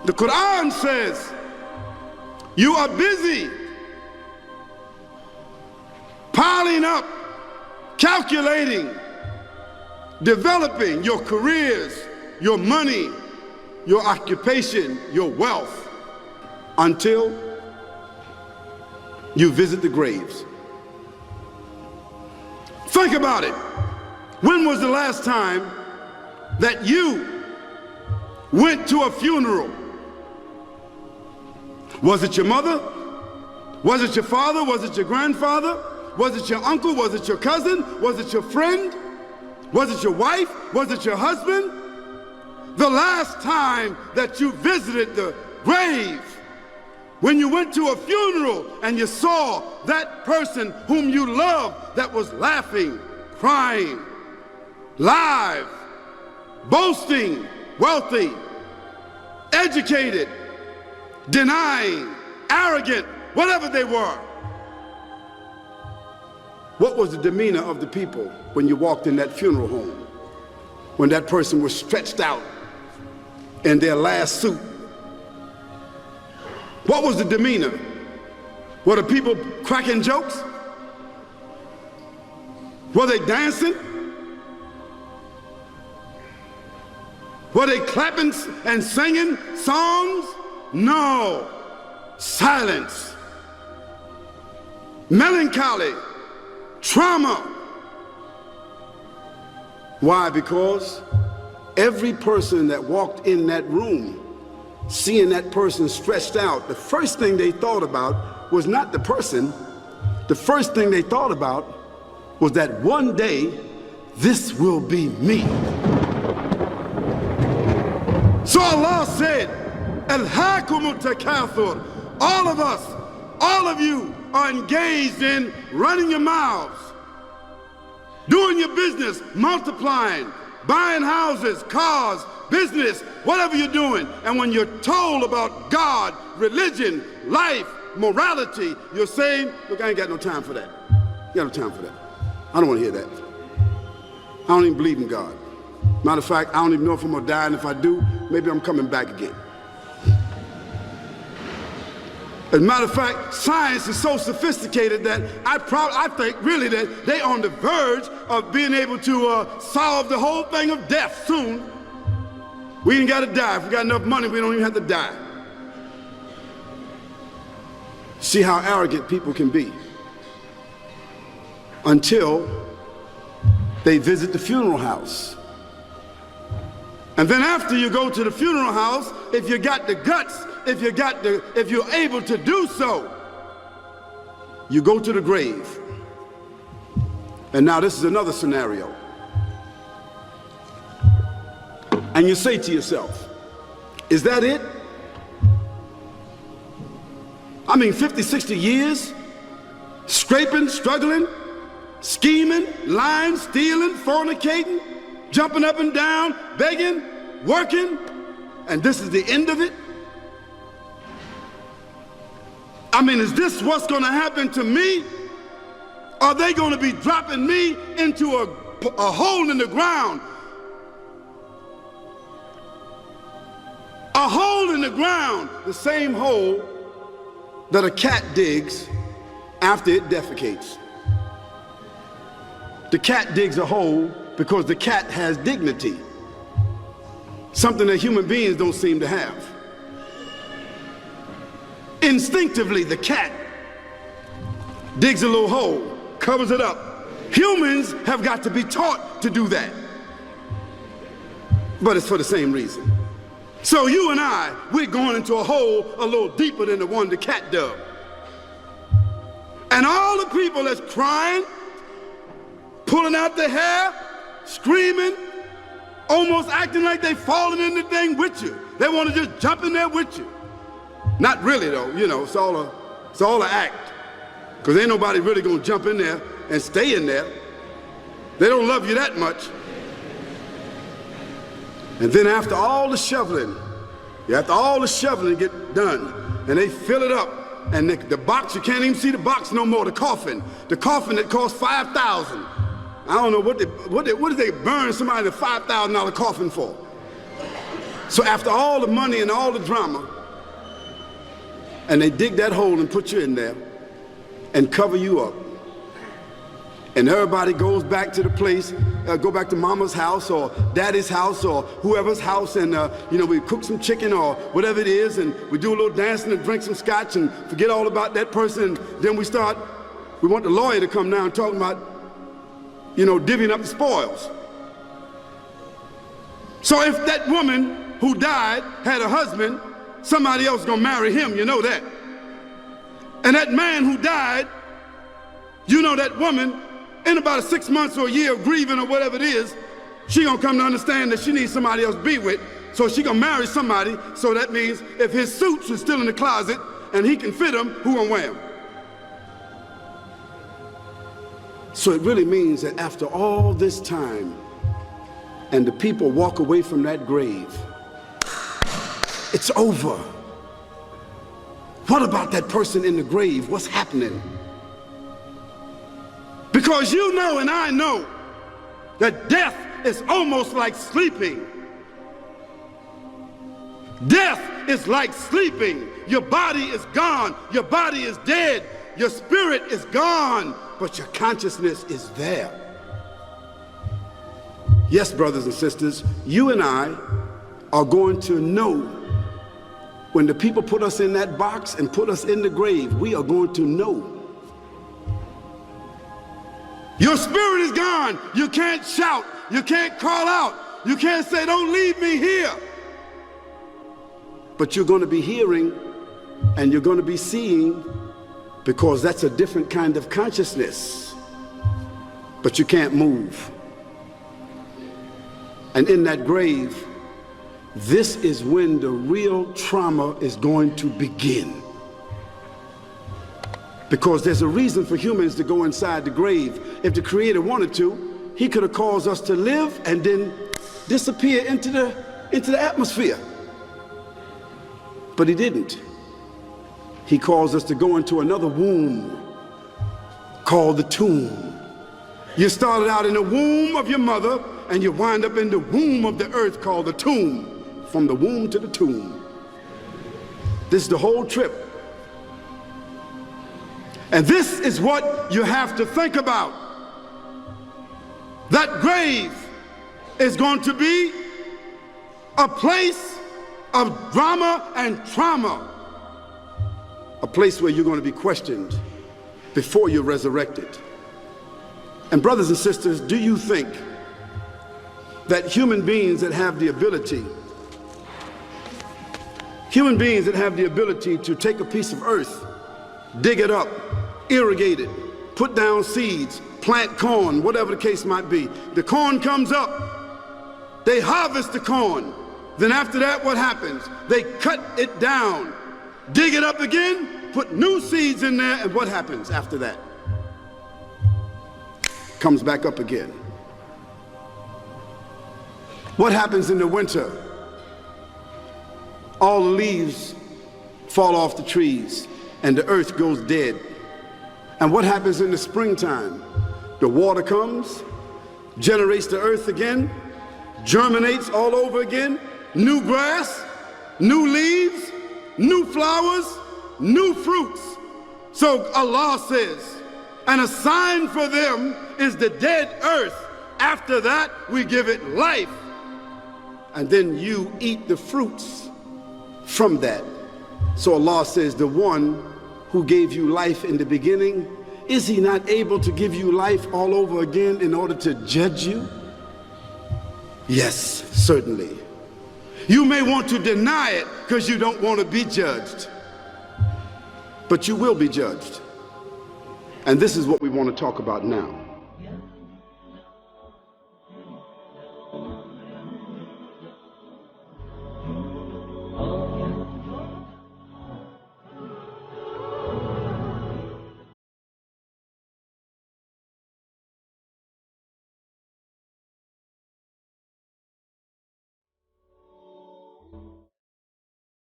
The Quran says, you are busy piling up, calculating, developing your careers, your money, your occupation, your wealth, until you visit the graves. Think about it. When was the last time that you went to a funeral? Was it your mother? Was it your father? Was it your grandfather? Was it your uncle? Was it your cousin? Was it your friend? Was it your wife? Was it your husband? The last time that you visited the grave, when you went to a funeral and you saw that person whom you loved that was laughing, crying, live, boasting, wealthy, educated, denying, arrogant, whatever they were. What was the demeanor of the people when you walked in that funeral home? When that person was stretched out in their last suit? What was the demeanor? Were the people cracking jokes? Were they dancing? Were they clapping and singing songs? No. Silence. Melancholy. Trauma. Why? Because every person that walked in that room, seeing that person stretched out, the first thing they thought about was not the person. The first thing they thought about was that one day, this will be me. So Allah said, Alhaakumut takathur. All of us, all of you are engaged in running your mouths, doing your business, multiplying, buying houses, cars, business, whatever you're doing. And when you're told about God, religion, life, morality, you're saying, look, I ain't got no time for that. I got no time for that. I don't want to hear that. I don't even believe in God. Matter of fact, I don't even know if I'm gonna die, and if I do, maybe I'm coming back again. As a matter of fact, science is so sophisticated that I think really that they're on the verge of being able to solve the whole thing of death soon. We ain't gotta die. If we got enough money, we don't even have to die. See how arrogant people can be until they visit the funeral house. And then after you go to the funeral house, if you got the guts, if you're able to do so, you go to the grave. And now this is another scenario. And you say to yourself, is that it? I mean, 50, 60 years, scraping, struggling, scheming, lying, stealing, fornicating, jumping up and down, begging, working, and this is the end of it? I mean, is this what's going to happen to me? Are they going to be dropping me into a hole in the ground? A hole in the ground, the same hole that a cat digs after it defecates. The cat digs a hole because the cat has dignity, something that human beings don't seem to have. Instinctively, the cat digs a little hole, covers it up. Humans have got to be taught to do that, but it's for the same reason. So you and I, we're going into a hole a little deeper than the one the cat dug. And all the people that's crying, pulling out their hair, screaming, almost acting like they falling in the thing with you. They want to just jump in there with you. Not really though, you know, it's all an act. Because ain't nobody really gonna jump in there and stay in there. They don't love you that much. And then after all the shoveling get done, and they fill it up, and the box, you can't even see the box no more, the coffin that cost $5,000. I don't know what did they burn somebody a $5,000 coffin for? So after all the money and all the drama, and they dig that hole and put you in there and cover you up, and everybody goes back to the place, go back to mama's house or daddy's house or whoever's house, and we cook some chicken or whatever it is, and we do a little dancing and drink some scotch and forget all about that person, and then we want the lawyer to come now and talk about, divvying up the spoils. So if that woman who died had a husband, somebody else gonna marry him, you know that. And that man who died, that woman, in about 6 months or a year of grieving or whatever it is, she gonna come to understand that she needs somebody else to be with, so she gonna marry somebody. So that means if his suits are still in the closet and he can fit them, who gonna wear them? So it really means that after all this time, and the people walk away from that grave, it's over. What about that person in the grave? What's happening? Because you know and I know that death is almost like sleeping. Death is like sleeping. Your body is gone. Your body is dead. Your spirit is gone, but your consciousness is there. Yes, brothers and sisters, you and I are going to know when the people put us in that box and put us in the grave. We are going to know. Your spirit is gone. You can't shout. You can't call out. You can't say, "Don't leave me here." But you're going to be hearing and you're going to be seeing, because that's a different kind of consciousness. But you can't move. And in that grave, this is when the real trauma is going to begin. Because there's a reason for humans to go inside the grave. If the Creator wanted to, he could have caused us to live and then disappear into the atmosphere. But he didn't. He caused us to go into another womb called the tomb. You started out in the womb of your mother, and you wind up in the womb of the earth called the tomb. From the womb to the tomb. This is the whole trip. And this is what you have to think about. That grave is going to be a place of drama and trauma. A place where you're going to be questioned before you're resurrected. And brothers and sisters, do you think that human beings that have the ability to take a piece of earth, dig it up, irrigate it, put down seeds, plant corn, whatever the case might be. The corn comes up, they harvest the corn. Then after that, what happens? They cut it down, dig it up again, put new seeds in there, and what happens after that? Comes back up again. What happens in the winter? All the leaves fall off the trees and the earth goes dead. And what happens in the springtime? The water comes, generates the earth again, germinates all over again, new grass, new leaves, new flowers, new fruits. So Allah says, and a sign for them is the dead earth. After that, we give it life. And then you eat the fruits from that. So Allah says, the one who gave you life in the beginning, is he not able to give you life all over again in order to judge you? Yes, certainly. You may want to deny it because you don't want to be judged. But you will be judged. And this is what we want to talk about now.